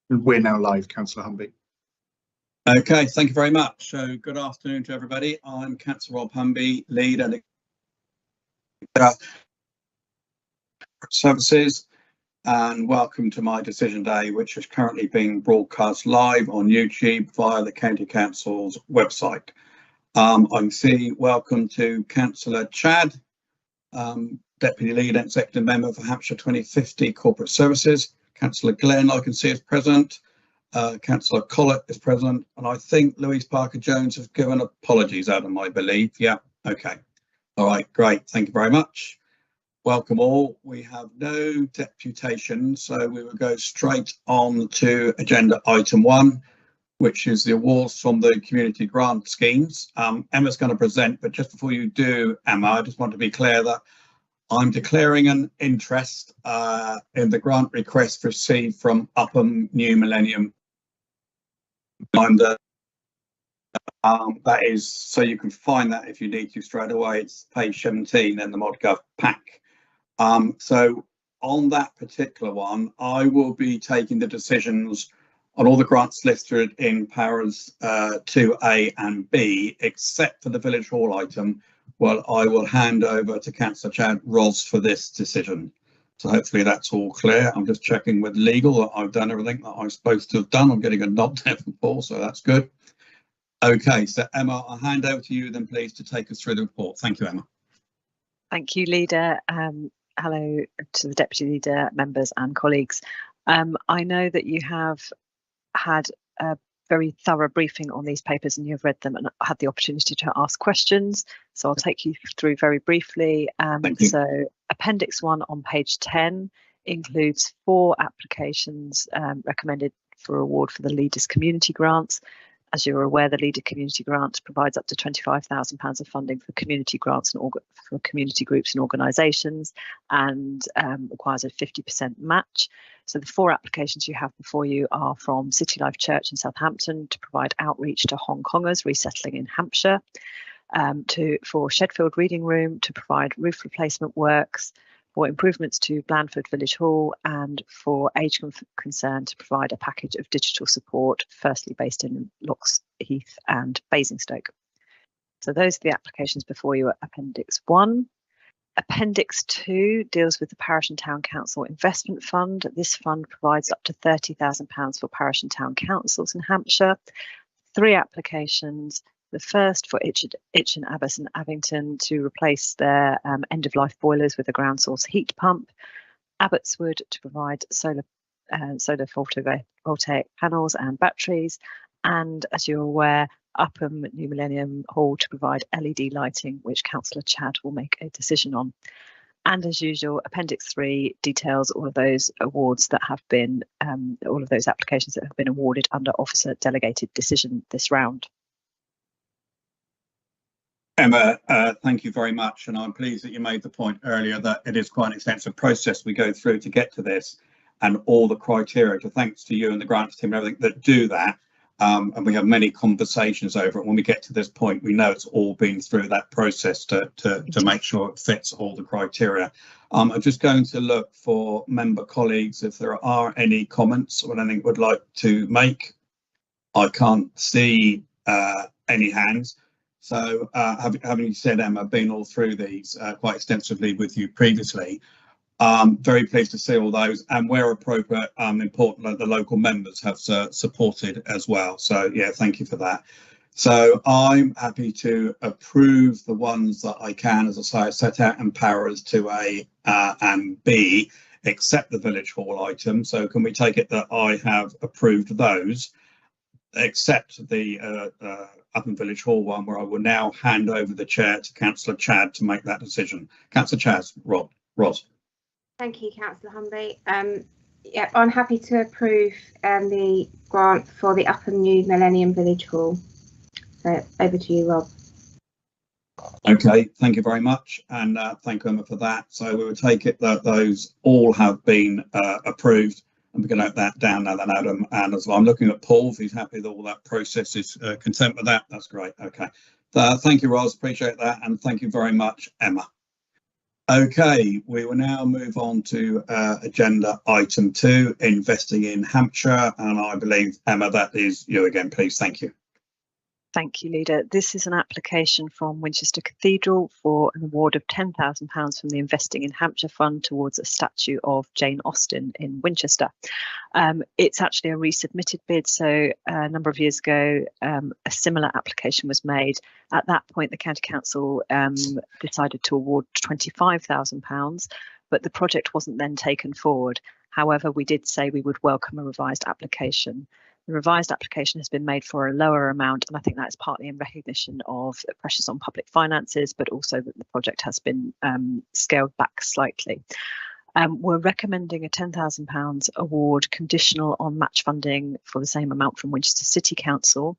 We're now live, Councillor Humby. Okay, thank you very much. So good afternoon to everybody. I'm Councillor Rob Humby, lead and services, and welcome to my decision day, which is currently being broadcast live on YouTube via the County Council's website. I can see welcome to Councillor Chad, Deputy Lead Executive Member for Hampshire 2050 Corporate Services. Councillor Glenn, I can see is present. Councillor Collett is present, and I think Louise Parker-Jones has given apologies, Adam, I believe. Yeah, okay. All right, great. Thank you very much. Welcome all. We have no deputation, so we will go straight on to agenda item 1, which is the awards from the community grant schemes. Emma's going to present, but just before you do, Emma, I just want to be clear that I'm declaring an interest in the grant request received from Upham New Millennium. That is, so you can find that if you need to straight away. It's page 17 in the ModGov pack. So on that particular one, I will be taking the decisions on all the grants listed in powers 2A and B, except for the Village Hall item. Well, I will hand over to Councillor Chad Ros for this decision. So hopefully that's all clear. I'm just checking with legal that I've done everything that I'm supposed to have done. I'm getting a nod there from Paul, so that's good. Okay, so Emma, I'll hand over to you then, please, to take us through the report. Thank you, Emma. Thank you, Leader. Hello to the Deputy Leader, members and colleagues. I know that you have had a very thorough briefing on these papers and you've read them and had the opportunity to ask questions. So I'll take you through very briefly. So Appendix 1 on page 10 includes 4 applications recommended for award for the Leaders Community Grants. As you're aware, the Leader Community Grant provides up to £25,000 of funding for community grants and for community groups and organisations, and requires a 50% match. So the 4 applications you have before you are from City Life Church in Southampton to provide outreach to Hong Kongers resettling in Hampshire, for Shedfield Reading Room to provide roof replacement works, for improvements to Blandford Village Hall, and for Age Concern to provide a package of digital support, firstly based in Loxheath and Basingstoke. So those are the applications before you at Appendix 1. Appendix 2 deals with the Parish and Town Council Investment Fund. This fund provides up to £30,000 for parish and town councils in Hampshire. 3 applications. The first for Itchen, Abbas and Abington to replace their end-of-life boilers with a ground source heat pump. Abbotswood to provide solar photovoltaic panels and batteries. And as you're aware, Upham New Millennium Hall to provide LED lighting, which Councillor Chad will make a decision on. And as usual, Appendix 3 details all of those awards that have been, all of those applications that have been awarded under Officer Delegated Decision this round. Emma, thank you very much, and I'm pleased that you made the point earlier that it is quite an extensive process we go through to get to this, and all the criteria, so thanks to you and the grants team and everything that do that, and we have many conversations over it. When we get to this point, we know it's all been through that process to make sure it fits all the criteria. I'm just going to look for member colleagues if there are any comments or anything would like to make. I can't see any hands. So having said, Emma, been all through these quite extensively with you previously, very pleased to see all those, and where appropriate, important that the local members have supported as well. So yeah, thank you for that. So I'm happy to approve the ones that I can, as I say, set out in powers 2A and B, except the Village Hall item. So can we take it that I have approved those, except the Upham Village Hall one, where I will now hand over the chair to Councillor Chad to make that decision. Councillor Chad, Ros. Thank you, Councillor Humby. Yeah, I'm happy to approve the grant for the Upham New Millennium Village Hall. So over to you, Rob. Okay, thank you very much, and thank you, Emma, for that. So we will take it that those all have been approved. And we can note that down now then, Adam. And as well, I'm looking at Paul, if he's happy that all that process is content with that. That's great. Okay. Thank you, Ros. Appreciate that. And thank you very much, Emma. Okay, we will now move on to agenda item 2, investing in Hampshire, and I believe, Emma, that is you again, please. Thank you. Thank you, Leader. This is an application from Winchester Cathedral for an award of £10,000 from the Investing in Hampshire Fund towards a statue of Jane Austen in Winchester. It's actually a resubmitted bid, so a number of years ago a similar application was made. At that point, the County Council decided to award £25,000, but the project wasn't then taken forward. However, we did say we would welcome a revised application. The revised application has been made for a lower amount, and I think that is partly in recognition of pressures on public finances, but also that the project has been scaled back slightly. We're recommending a £10,000 award conditional on match funding for the same amount from Winchester City Council.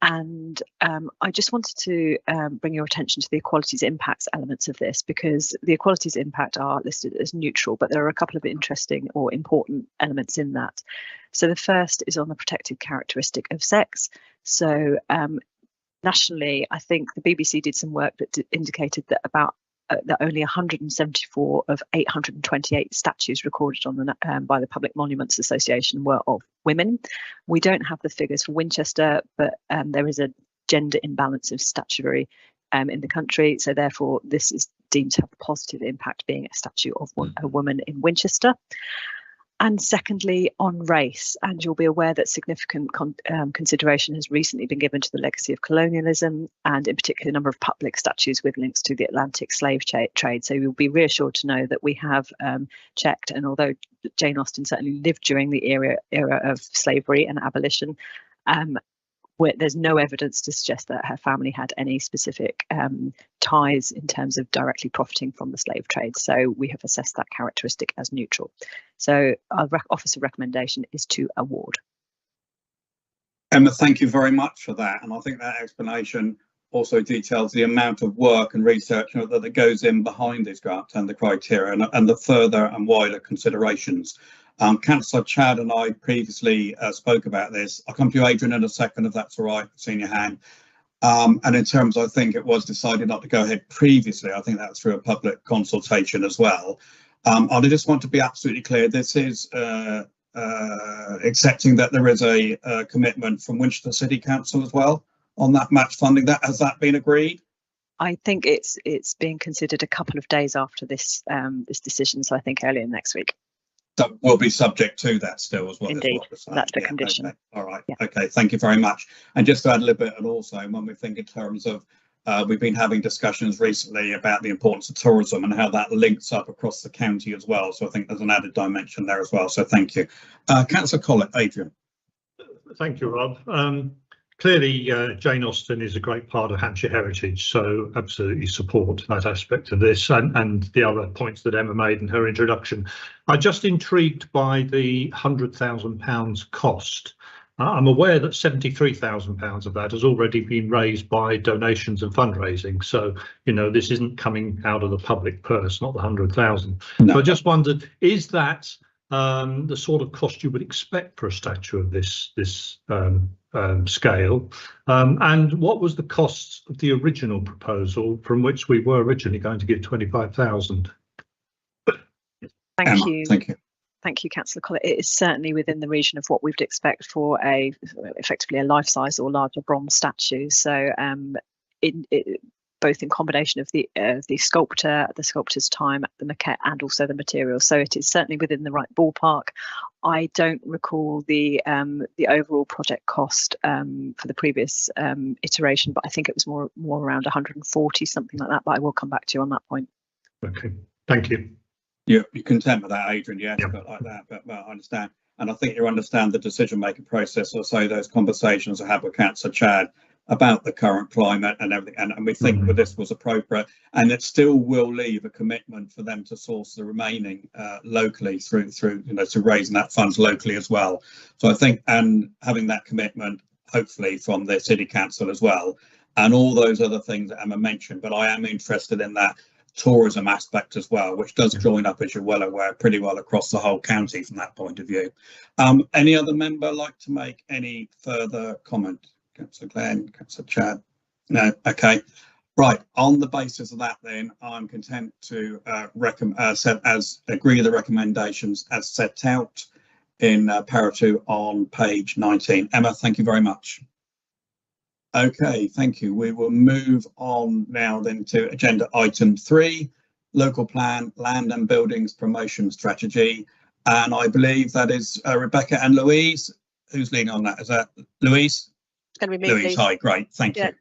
And I just wanted to bring your attention to the equalities impacts elements of this, because the equalities impact are listed as neutral, but there are a couple of interesting or important elements in that. So the first is on the protected characteristic of sex. So nationally, I think the BBC did some work that indicated that that only 174 of 828 statues recorded on the by the Public Monuments Association were of women. We don't have the figures for Winchester, but there is a gender imbalance of statuary in the country, so therefore this is deemed to have a positive impact, being a statue of a woman in Winchester. And secondly, on race, and you'll be aware that significant consideration has recently been given to the legacy of colonialism, and in particular a number of public statues with links to the Atlantic slave trade. So you'll be reassured to know that we have checked, and although Jane Austen certainly lived during the era of slavery and abolition, there's no evidence to suggest that her family had any specific ties in terms of directly profiting from the slave trade. So we have assessed that characteristic as neutral. So our officer recommendation is to award. Emma, thank you very much for that. And I think that explanation also details the amount of work and research that goes in behind this grant and the criteria and the further and wider considerations. Councillor Chad and I previously spoke about this. I'll come to you, Adrian, in a second, if that's all right, seeing your hand. And in terms, I think it was decided not to go ahead previously. I think that's through a public consultation as well. I just want to be absolutely clear. This is accepting that there is a commitment from Winchester City Council as well on that match funding. Has that been agreed? I think it's being considered a couple of days after this this decision, so I think earlier next week. So we'll be subject to that still as well. Indeed, that's the condition. Okay. All right. Yeah. Okay. Thank you very much. And just to add a little bit, and also when we think in terms of, we've been having discussions recently about the importance of tourism and how that links up across the county as well. So I think there's an added dimension there as well. So thank you. Councillor Collett, Adrian. Thank you, Rob. Clearly, Jane Austen is a great part of Hampshire heritage, so absolutely support that aspect of this and the other points that Emma made in her introduction. I'm just intrigued by the £100,000 cost. I'm aware that £73,000 of that has already been raised by donations and fundraising, so this isn't coming out of the public purse, not the 100,000. No. So I just wondered, is that the sort of cost you would expect for a statue of this scale, and what was the cost of the original proposal from which we were originally going to give 25,000? Thank you. Thank you. Thank you, Councillor Collett. It is certainly within the region of what we would expect for effectively a life-size or larger bronze statue. So both in combination of the sculptor, the sculptor's time, the maquette, and also the material. So it is certainly within the right ballpark. I don't recall the overall project cost for the previous iteration, but I think it was more around 140, something like that. But I will come back to you on that point. Okay, thank you. You're content with that, Adrian? Yes, Yep. but like that. But I understand, and I think you understand the decision-making process. Or so those conversations I had with Councillor Chad about the current climate and everything, and we think that this was appropriate, and it still will leave a commitment for them to source the remaining locally through to raising that funds locally as well. So I think, and having that commitment hopefully from the City Council as well, and all those other things that Emma mentioned, but I am interested in that tourism aspect as well, which does join up, as you're well aware, pretty well across the whole county from that point of view. Any other member like to make any further comment? Councillor Glenn, Councillor Chad? No? Okay. Right, on the basis of that then, I'm content to agree the recommendations as set out in para 2 on page 19. Emma, thank you very much. Okay, thank you. We will move on now then to agenda item 3, local plan, land and buildings promotion strategy. And I believe that is Rebecca and Louise. Who's leading on that? Is that Louise? It's going to be me, Louise, please. hi, great, thank you.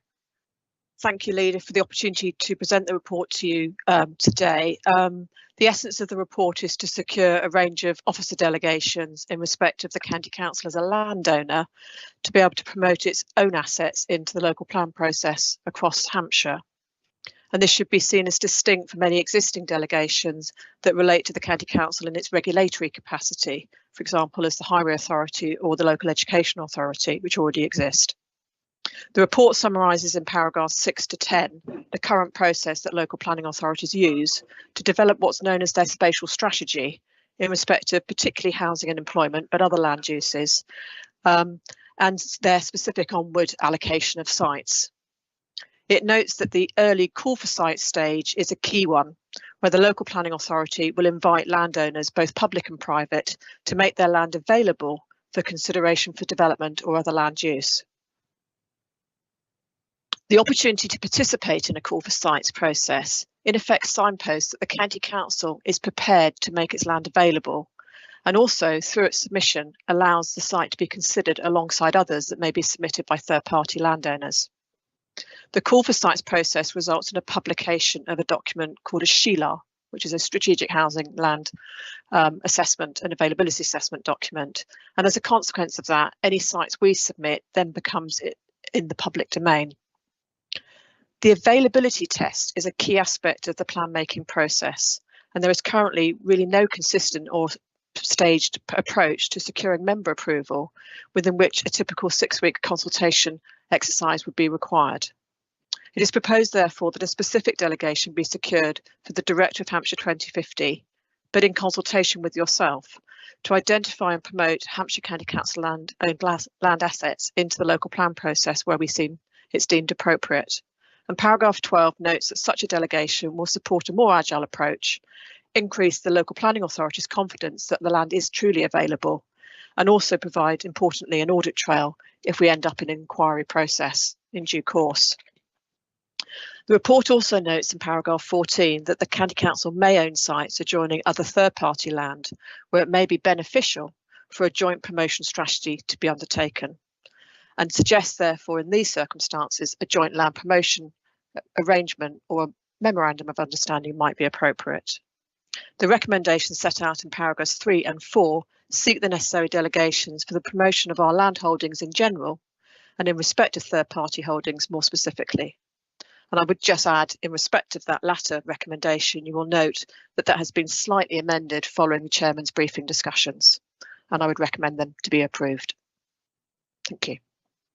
Thank you, Leader, for the opportunity to present the report to you today. The essence of the report is to secure a range of officer delegations in respect of the County Council as a landowner to be able to promote its own assets into the local plan process across Hampshire. And this should be seen as distinct from any existing delegations that relate to the County Council in its regulatory capacity, for example, as the Highway Authority or the Local Education Authority, which already exist. The report summarises in paragraphs 6 to 10 the current process that local planning authorities use to develop what's known as their spatial strategy in respect of particularly housing and employment, but other land uses, and their specific onward allocation of sites. It notes that the early call for site stage is a key one, where the local planning authority will invite landowners, both public and private, to make their land available for consideration for development or other land use. The opportunity to participate in a call for sites process in effect signposts that the County Council is prepared to make its land available, and also through its submission allows the site to be considered alongside others that may be submitted by third-party landowners. The call for sites process results in a publication of a document called a SHILA, which is a strategic housing land assessment and availability assessment document. And as a consequence of that, any sites we submit then becomes in the public domain. The availability test is a key aspect of the plan making process, and there is currently really no consistent or staged approach to securing member approval within which a typical 6-week consultation exercise would be required. It is proposed, therefore, that a specific delegation be secured for the Director of Hampshire 2050, but in consultation with yourself, to identify and promote Hampshire County Council owned land assets into the local plan process where it's deemed appropriate. And paragraph 12 notes that such a delegation will support a more agile approach, increase the local planning authority's confidence that the land is truly available, and also provide, importantly, an audit trail if we end up in an inquiry process in due course. The report also notes in paragraph 14 that the County Council may own sites adjoining other third-party land where it may be beneficial for a joint promotion strategy to be undertaken, and suggests, therefore, in these circumstances, a joint land promotion arrangement or a memorandum of understanding might be appropriate. The recommendations set out in paragraphs 3 and 4 seek the necessary delegations for the promotion of our land holdings in general, and in respect of third-party holdings more specifically. And I would just add, in respect of that latter recommendation, you will note that that has been slightly amended following the Chairman's briefing discussions, and I would recommend them to be approved. Thank you.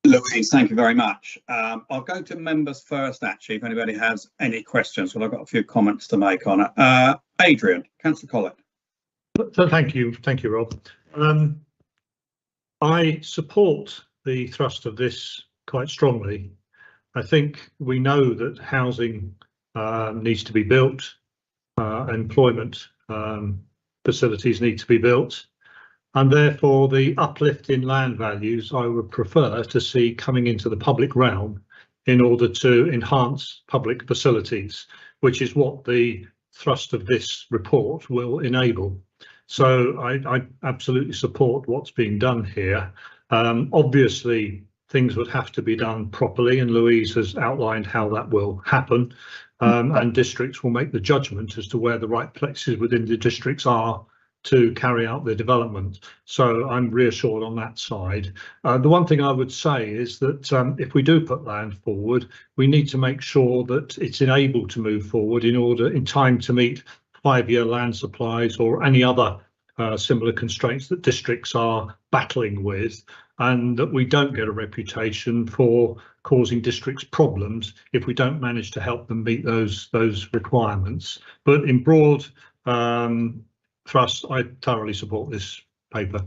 Louise, thank you very much. I'll go to members first, actually, if anybody has any questions, because I've got a few comments to make on it. Adrian, Councillor Collett. So thank you, Rob. I support the thrust of this quite strongly. I think we know that housing needs to be built, employment facilities need to be built, and therefore the uplift in land values I would prefer to see coming into the public realm in order to enhance public facilities, which is what the thrust of this report will enable. So I absolutely support what's being done here. Obviously, things would have to be done properly, and Louise has outlined how that will happen, and districts will make the judgment as to where the right places within the districts are to carry out the development. So I'm reassured on that side. The one thing I would say is that if we do put land forward, we need to make sure that it's enabled to move forward in time to meet 5-year land supplies or any other similar constraints that districts are battling with, and that we don't get a reputation for causing districts problems if we don't manage to help them meet those requirements. But in broad thrust, I thoroughly support this paper.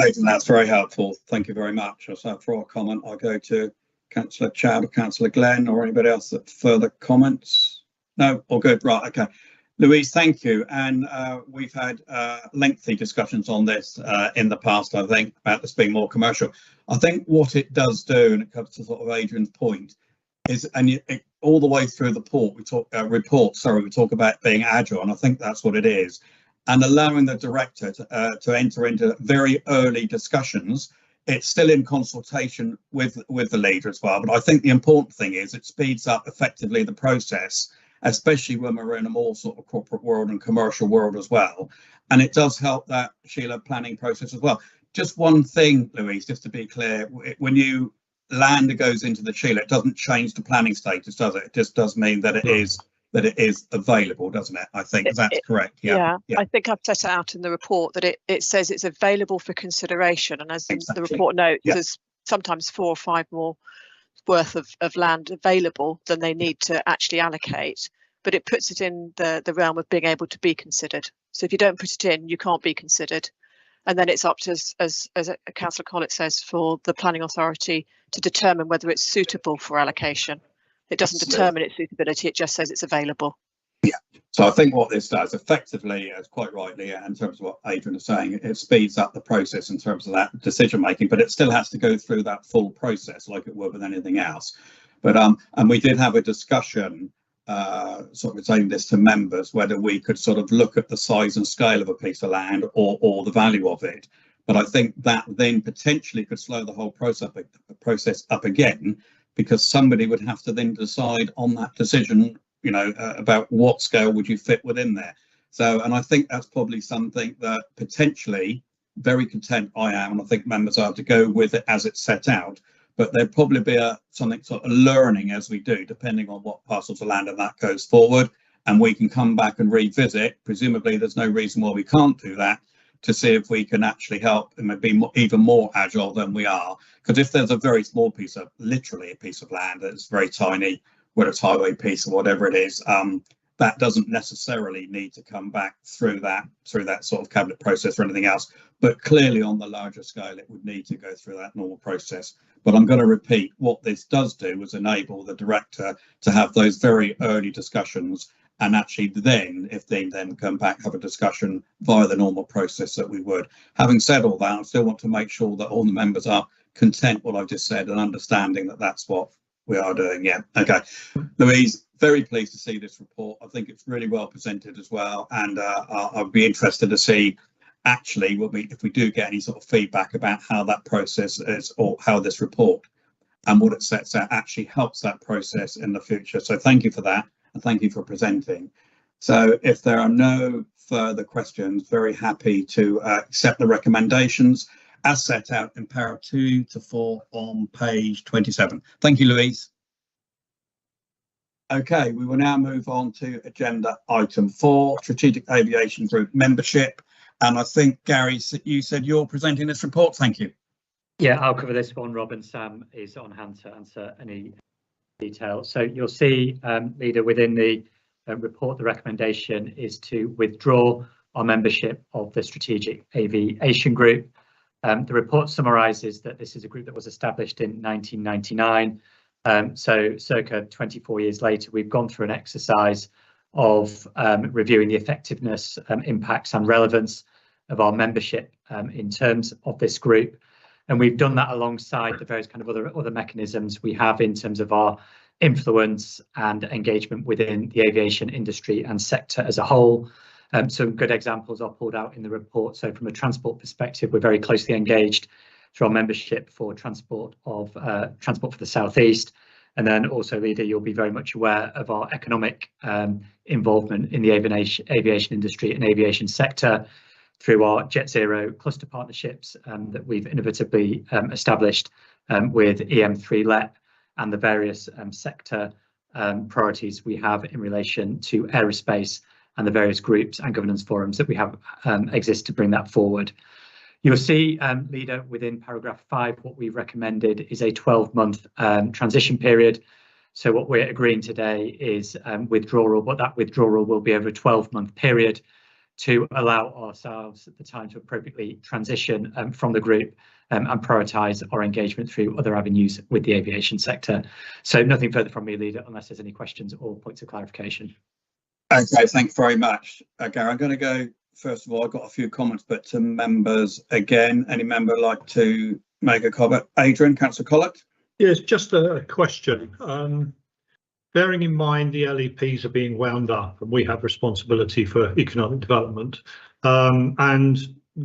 Aidan, that's very helpful. Thank you very much. So for our comment, I'll go to Councillor Chad or Councillor Glenn or anybody else that further comments? No, all good. Right, okay. Louise, thank you. And we've had lengthy discussions on this in the past, I think, about this being more commercial. I think what it does do, and it comes to sort of Adrian's point, is, and all the way through the report, we talk about being agile, and I think that's what it is, and allowing the director to enter into very early discussions. It's still in consultation with the leader as well, but I think the important thing is it speeds up effectively the process, especially when we're in a more sort of corporate world and commercial world as well. And it does help that, Sheila, planning process as well. Just one thing, Louise, just to be clear, when you land goes into the Sheila, it doesn't change the planning status, does it? It just does mean that it is available, doesn't it? I think that's correct. Yeah. I think I've set it out in the report that it says it's available for consideration, and as the report notes, there's sometimes 4 or 5 more worth of land available than they need to actually allocate, but it puts it in the realm of being able to be considered. So if you don't put it in, you can't be considered, and then it's up to, as Councillor Collett says, for the planning authority to determine whether it's suitable for allocation. It doesn't determine its suitability, it just says it's available. Yeah, so I think what this does effectively, as quite rightly, in terms of what Adrian is saying, it speeds up the process in terms of that decision making, but it still has to go through that full process like it would with anything else. But and we did have a discussion sort of saying this to members, whether we could sort of look at the size and scale of a piece of land or the value of it. But I think that then potentially could slow the whole process up again, because somebody would have to then decide on that decision, you know, about what scale would you fit within there. So, and I think that's probably something that potentially, very content I am, and I think members are, to go with it as it's set out, but there'd probably be something sort of learning as we do, depending on what parcels of land and that goes forward, and we can come back and revisit. Presumably there's no reason why we can't do that, to see if we can actually help and be even more agile than we are. Because if there's a very small piece of, literally a piece of land that's very tiny, whether it's highway piece or whatever it is, that doesn't necessarily need to come back through that sort of cabinet process or anything else. But clearly on the larger scale, it would need to go through that normal process. But I'm going to repeat, what this does do is enable the director to have those very early discussions, and actually then, if they then come back, have a discussion via the normal process that we would. Having said all that, I still want to make sure that all the members are content with what I've just said and understanding that that's what we are doing. Yeah, okay. Louise, very pleased to see this report. I think it's really well presented as well, and I'd be interested to see actually if we do get any sort of feedback about how that process is, or how this report and what it sets out actually helps that process in the future. So thank you for that. And thank you for presenting. So if there are no further questions, very happy to accept the recommendations as set out in para 2 to 4 on page 27. Thank you, Louise. Okay, we will now move on to agenda item 4, Strategic Aviation Group membership. And I think, Gary, you said you're presenting this report. Thank you. Yeah, I'll cover this one. Rob and Sam is on hand to answer any detail. So you'll see, Leader, within the report, the recommendation is to withdraw our membership of the Strategic Aviation Group. The report summarises that this is a group that was established in 1999. So circa 24 years later, we've gone through an exercise of reviewing the effectiveness, impacts and relevance of our membership in terms of this group. And we've done that alongside the various kind of other mechanisms we have in terms of our influence and engagement within the aviation industry and sector as a whole. Some good examples are pulled out in the report. So from a transport perspective, we're very closely engaged through our membership for transport for the South East. And then also, Leader, you'll be very much aware of our economic involvement in the aviation industry and aviation sector through our Jet Zero cluster partnerships that we've innovatively established with EM3LEP and the various sector priorities we have in relation to aerospace and the various groups and governance forums that we have exist to bring that forward. You'll see, Leader, within paragraph 5, what we've recommended is a 12-month transition period. So what we're agreeing today is withdrawal, but that withdrawal will be over a 12-month period to allow ourselves the time to appropriately transition from the group and prioritise our engagement through other avenues with the aviation sector. So nothing further from me, Leader, unless there's any questions or points of clarification. Okay, thank you very much, Gary. I'm going to go, first of all, I've got a few comments, but to members again. Any member like to make a comment? Adrian, Councillor Collett? Yes, just a question. Bearing in mind the LEPs are being wound up and we have responsibility for economic development, and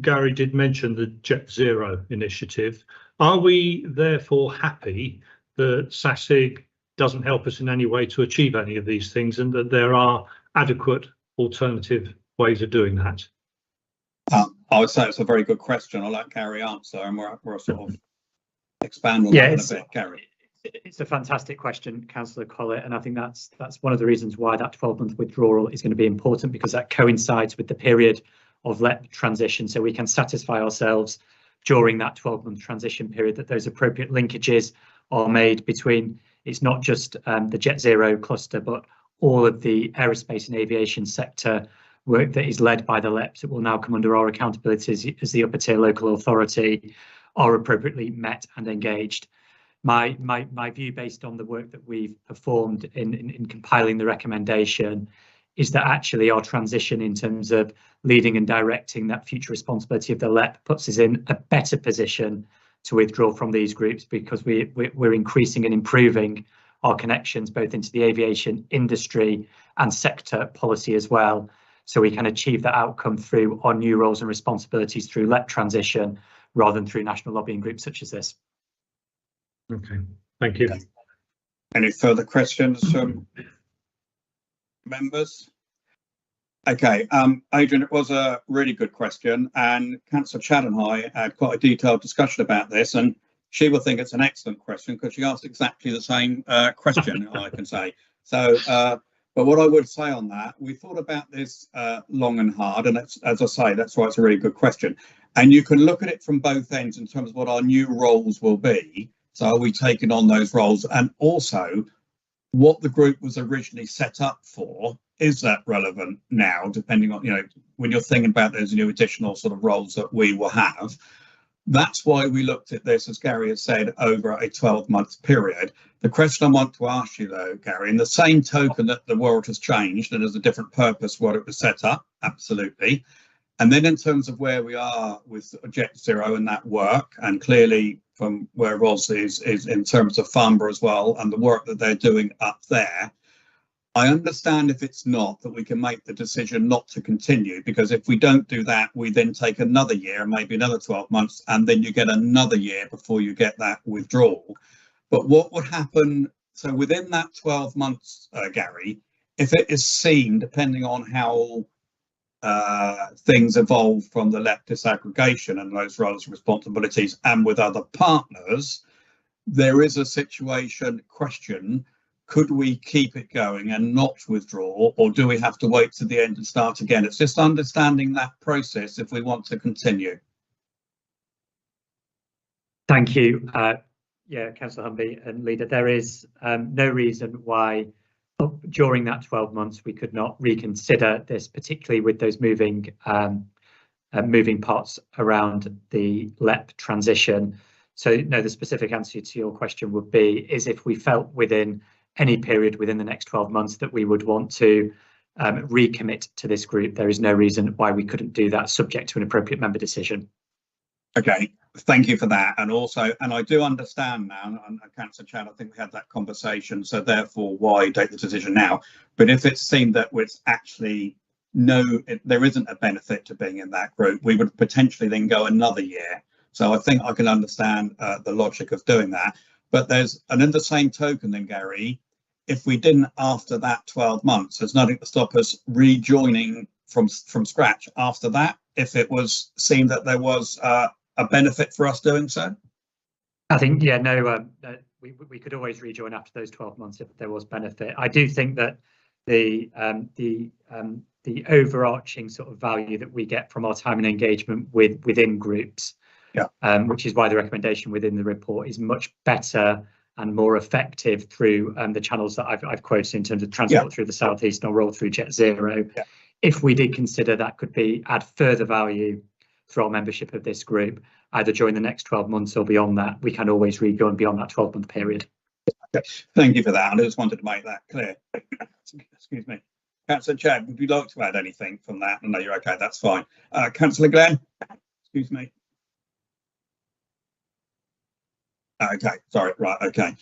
Gary did mention the Jet Zero initiative, are we therefore happy that SASIG doesn't help us in any way to achieve any of these things, and that there are adequate alternative ways of doing that? I would say it's a very good question. I'll let Gary answer, and we'll sort of expand on that in a bit. Gary. It's a fantastic question, Councillor Collett, and I think that's one of the reasons why that 12-month withdrawal is going to be important, because that coincides with the period of LEP transition, so we can satisfy ourselves during that 12-month transition period that those appropriate linkages are made between, it's not just the Jet Zero cluster, but all of the aerospace and aviation sector work that is led by the LEPs that will now come under our accountability as the upper tier local authority are appropriately met and engaged. My view, based on the work that we've performed in compiling the recommendation, is that actually our transition in terms of leading and directing that future responsibility of the LEP puts us in a better position to withdraw from these groups, because we're increasing and improving our connections both into the aviation industry and sector policy as well. So we can achieve that outcome through our new roles and responsibilities through LEP transition rather than through national lobbying groups such as this. Okay, thank you. Any further questions from members? Okay, Adrian, it was a really good question, and Councillor Chad and I had quite a detailed discussion about this, and she will think it's an excellent question because she asked exactly the same question, I can say. So, but what I would say on that, we thought about this long and hard, and it's, as I say, that's why it's a really good question. And you can look at it from both ends in terms of what our new roles will be. So are we taking on those roles? And also, what the group was originally set up for, is that relevant now, depending on, you know, when you're thinking about those new additional sort of roles that we will have. That's why we looked at this, as Gary has said, over a 12-month period. The question I want to ask you, though, Gary, in the same token that the world has changed and there's a different purpose what it was set up, absolutely. And then in terms of where we are with Jet Zero and that work, and clearly from where Ros is in terms of Farnborough as well, and the work that they're doing up there, I understand if it's not, that we can make the decision not to continue, because if we don't do that, we then take another year, maybe another 12 months, and then you get another year before you get that withdrawal. But what would happen, so within that 12 months, Gary, if it is seen, depending on how things evolve from the LEP disaggregation and those roles and responsibilities and with other partners, there is a situation question, could we keep it going and not withdraw, or do we have to wait to the end and start again? It's just understanding that process if we want to continue. Thank you. Yeah, Councillor Humby and Leader, there is no reason why during that 12 months we could not reconsider this, particularly with those moving parts around the LEP transition. So no, the specific answer to your question would be is if we felt within any period within the next 12 months that we would want to recommit to this group, there is no reason why we couldn't do that, subject to an appropriate member decision. Okay, thank you for that. And also, and I do understand now, and Councillor Chad, I think we had that conversation, so therefore why take the decision now? But if it's seen that it's actually there isn't a benefit to being in that group, we would potentially then go another year. So I think I can understand the logic of doing that. But there's, and in the same token then, Gary, if we didn't after that 12 months, there's nothing to stop us rejoining from scratch after that, if it was seen that there was a benefit for us doing so? I think, yeah, no, we could always rejoin after those 12 months if there was benefit. I do think that the overarching sort of value that we get from our time and engagement within groups, which is why the recommendation within the report is much better and more effective through the channels that I've quoted in terms of transport through the southeast or roll through Jet Zero. If we did consider that could add further value for our membership of this group, either during the next 12 months or beyond that. We can always go and beyond that 12-month period. Okay. Thank you for that. I just wanted to make that clear. Excuse me. Councillor Chad, would you like to add anything from that? No, you're okay, that's fine. Councillor Glenn, excuse me. Okay, sorry, right, okay.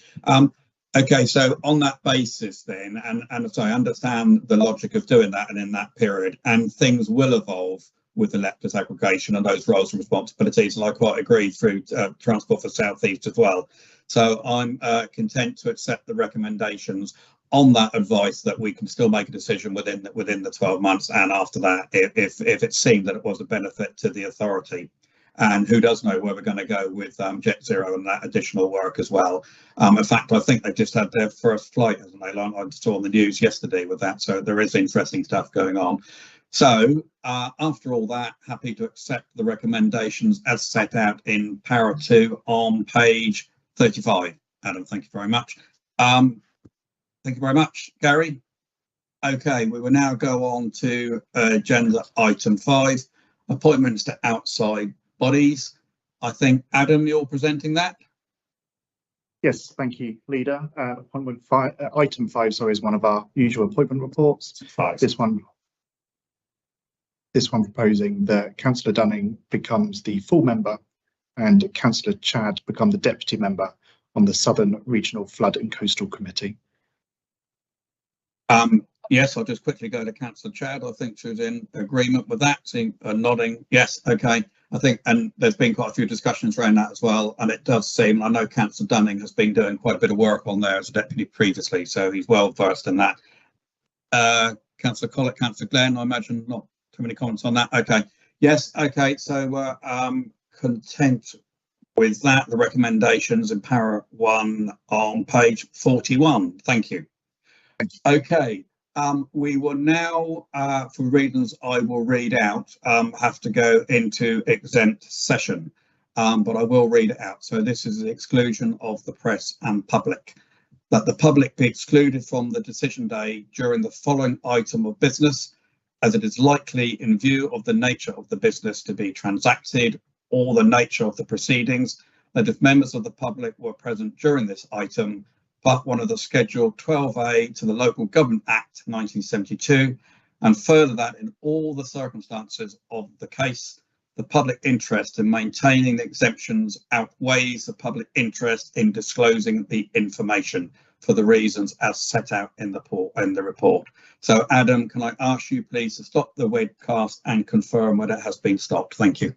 Okay, so on that basis then, and so I understand the logic of doing that and in that period, and things will evolve with the leptos aggregation and those roles and responsibilities, and I quite agree through Transport for South East as well. So I'm content to accept the recommendations on that advice that we can still make a decision within the 12 months, and after that, if it seemed that it was a benefit to the authority. And who does know where we're going to go with Jet Zero and that additional work as well. In fact, I think they've just had their first flight, hasn't they? I saw on the news yesterday with that, so there is interesting stuff going on. So after all that, happy to accept the recommendations as set out in Para 2 on page 35. Adam, thank you very much. Thank you very much, Gary. Okay, we will now go on to agenda item 5, appointments to outside bodies. I think, Adam, you're presenting that? Yes, thank you, Leader. Item 5, sorry, is one of our usual appointment reports. This one proposing that Councillor Dunning becomes the full member and Councillor Chad become the deputy member on the Southern Regional Flood and Coastal Committee. Yes, I'll just quickly go to Councillor Chad. I think she's in agreement with that, seeing nodding. Yes, okay. I think, and there's been quite a few discussions around that as well, and it does seem, I know Councillor Dunning has been doing quite a bit of work on there as a deputy previously, so he's well versed in that. Councillor Collett, Councillor Glenn, I imagine not too many comments on that. Okay, yes, okay, so content with that, the recommendations in Para 1 on page 41. Thank you. Okay. We will now, for reasons I will read out, have to go into exempt session, but I will read it out. So this is the exclusion of the press and public. That the public be excluded from the decision day during the following item of business, as it is likely in view of the nature of the business to be transacted or the nature of the proceedings, that if members of the public were present during this item, Part 1 of the Schedule 12A to the Local Government Act 1972, and further that in all the circumstances of the case, the public interest in maintaining the exemptions outweighs the public interest in disclosing the information for the reasons as set out in the report. So Adam, can I ask you please to stop the webcast and confirm whether it has been stopped? Thank you.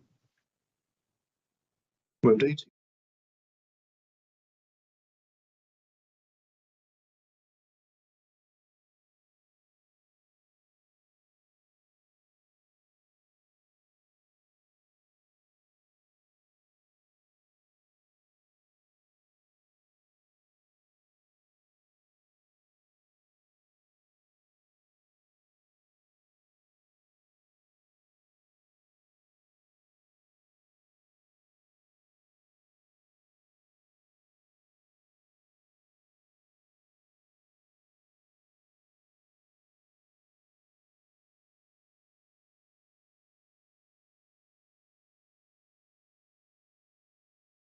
Will do.